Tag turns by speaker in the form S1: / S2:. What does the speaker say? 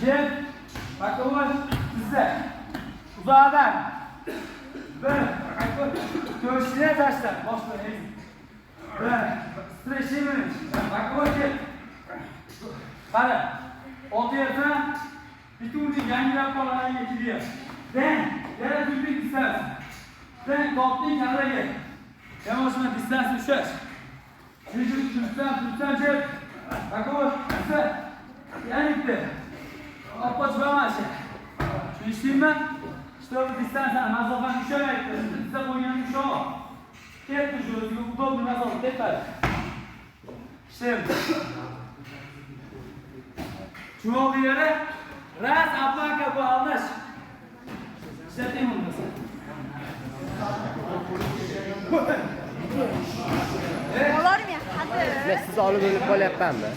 S1: Jeb. Bakovul. Tizza. Uzoqdan. Bir. Ko'rishni tashla. Boshlaymiz. Bir. Streshimiz. Bakovul kel. Qara. 6 yerdan bitirdik yangilab qolganiga keldi. Yana turdik distans. Topning karaga. Yavaşma distans ushlash. Tursan kel. Bakovul. Tizza. Yana bitta. Oppoch bo'lmashi. Tushundingmi? Чтобы дистанция назован ushlamaydi. Sizda qo'ygan shu. Ketdi shu o'ziga удобный назов tepadi. Şimdi. Çuval yere ras apaka bu alış. İşleteyim onu mesela.
S2: Olar mı? Hadi.
S3: Siz olib o'lib qolyapmanmi?